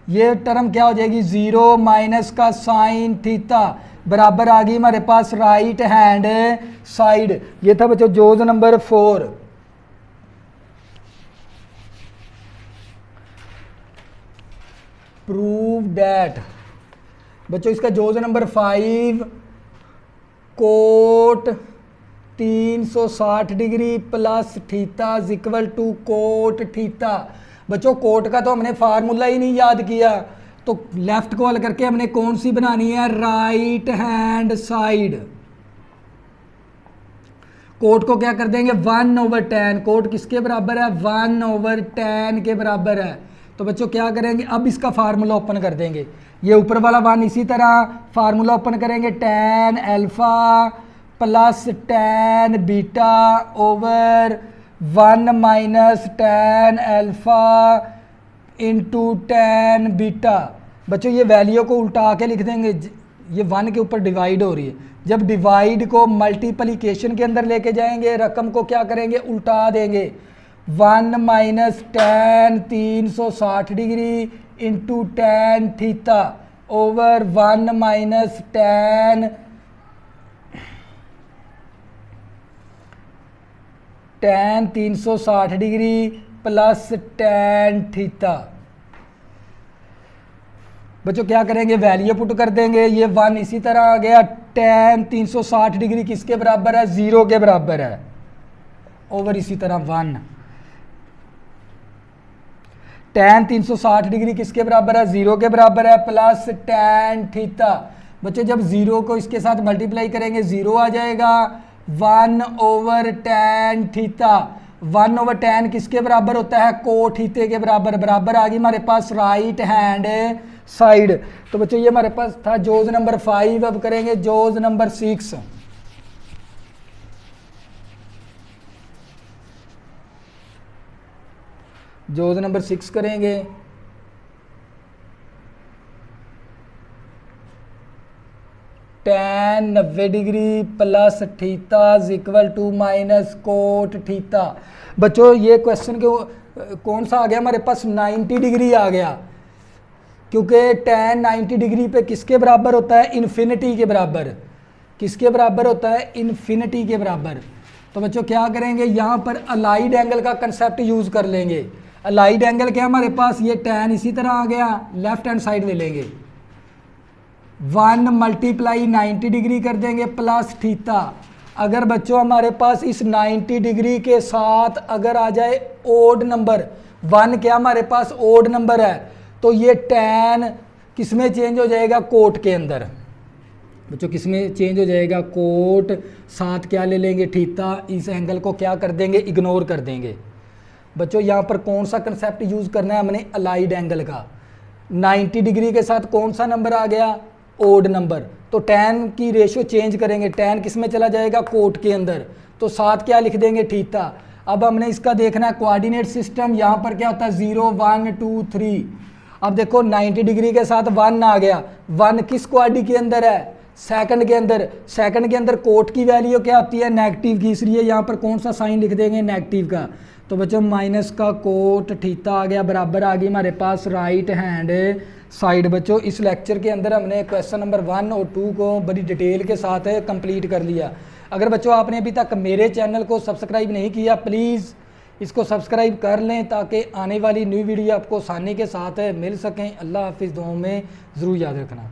ये टर्म क्या हो जाएगी, 0 माइनस का साइन थीटा बराबर आ गई हमारे पास राइट हैंड साइड। ये था बच्चों जोज नंबर 4। Prove that. बच्चों इसका जोज number 5, cot 360 degree plus theta is equal to cot theta. बच्चों कोट का तो हमने फार्मूला ही नहीं याद किया, तो लेफ्ट को हल करके हमने कौन सी बनानी है, राइट हैंड साइड। कोट को क्या कर देंगे, 1/10। कोट किसके बराबर है, 1/10 के बराबर है। तो बच्चों क्या करेंगे, अब इसका फार्मूला ओपन कर देंगे। ये ऊपर वाला 1 इसी तरह फार्मूला ओपन करेंगे, tan alpha plus tan beta over 1 minus tan alpha into tan beta. बच्चों ये वैल्यू को उल्टा के लिख देंगे, ये 1 के ऊपर डिवाइड हो रही है। जब डिवाइड को मल्टीप्लिकेशन के अंदर लेके जाएंगे, रकम को क्या करेंगे, उल्टा देंगे। 1 minus tan 360 degree into tan theta over 1 minus tan 360 degree plus tan theta. बच्चों क्या करेंगे, वैल्यू पुट कर देंगे। ये 1 इसी तरह आ गया, tan 360 डिग्री किसके बराबर है, 0 के बराबर है, ओवर इसी तरह 1। tan 360 डिग्री किसके बराबर है, 0 के बराबर है, प्लस tan थीटा। बच्चों जब 0 को इसके साथ मल्टीप्लाई करेंगे 0 आ जाएगा, 1/tan थीटा। 1/tan किसके बराबर होता है, कोट थीटे के बराबर। बराबर आ गई हमारे पास राइट हैंड साइड। तो बच्चों ये हमारे पास था जोज नंबर 5। अब करेंगे जोज नंबर 6। जोज नंबर 6 करेंगे। tan 90 degree plus theta is equal to minus cot theta. बच्चों ये क्वेश्चन के कौन सा आ गया हमारे पास, 90 डिग्री आ गया, क्योंकि tan 90 डिग्री पे किसके बराबर होता है, इन्फिनिटी के बराबर। किसके बराबर होता है, इन्फिनिटी के बराबर। तो बच्चों क्या करेंगे, यहाँ पर अलाइड एंगल का कंसेप्ट यूज कर लेंगे। अलाइड एंगल क्या हमारे पास, ये tan इसी तरह आ गया, लेफ्ट हैंड साइड ले लेंगे, 1 मल्टीप्लाई 90 डिग्री कर देंगे प्लस थीटा। अगर बच्चों हमारे पास इस 90 डिग्री के साथ अगर आ जाए ओड नंबर, 1 क्या हमारे पास ओड नंबर है, तो ये tan किस में चेंज हो जाएगा, कोट के अंदर। बच्चों किस में चेंज हो जाएगा, कोट। साथ क्या ले लेंगे, थीटा। इस एंगल को क्या कर देंगे, इग्नोर कर देंगे। बच्चों यहाँ पर कौन सा कंसेप्ट यूज करना है हमने, अलाइड एंगल का। 90 डिग्री के साथ कौन सा नंबर आ गया, ओड नंबर। तो tan की रेशियो चेंज करेंगे, tan किस में चला जाएगा, कोट के अंदर। तो साथ क्या लिख देंगे, थीटा। अब हमने इसका देखना है कोऑर्डिनेट सिस्टम। यहाँ पर क्या होता है, 0 1 2 3। अब देखो 90 डिग्री के साथ 1 आ गया, 1 किस क्वाड्री के अंदर है, सेकंड के अंदर। सेकंड के अंदर कोट की वैल्यू क्या होती है, नेगेटिव की, इसलिए यहाँ पर कौन सा साइन लिख देंगे, नेगेटिव का। तो बच्चों माइनस का कोट थीटा आ गया, बराबर आ गई हमारे पास राइट हैंड साइड। बच्चों इस लेक्चर के अंदर हमने क्वेश्चन नंबर 1 और 2 को बड़ी डिटेल के साथ कंप्लीट कर लिया। अगर बच्चों आपने अभी तक मेरे चैनल को सब्सक्राइब नहीं किया, प्लीज़ इसको सब्सक्राइब कर लें, ताकि आने वाली न्यू वीडियो आपको आसानी के साथ मिल सकें। अल्लाह हाफिज़, दुआओं में ज़रूर याद रखना।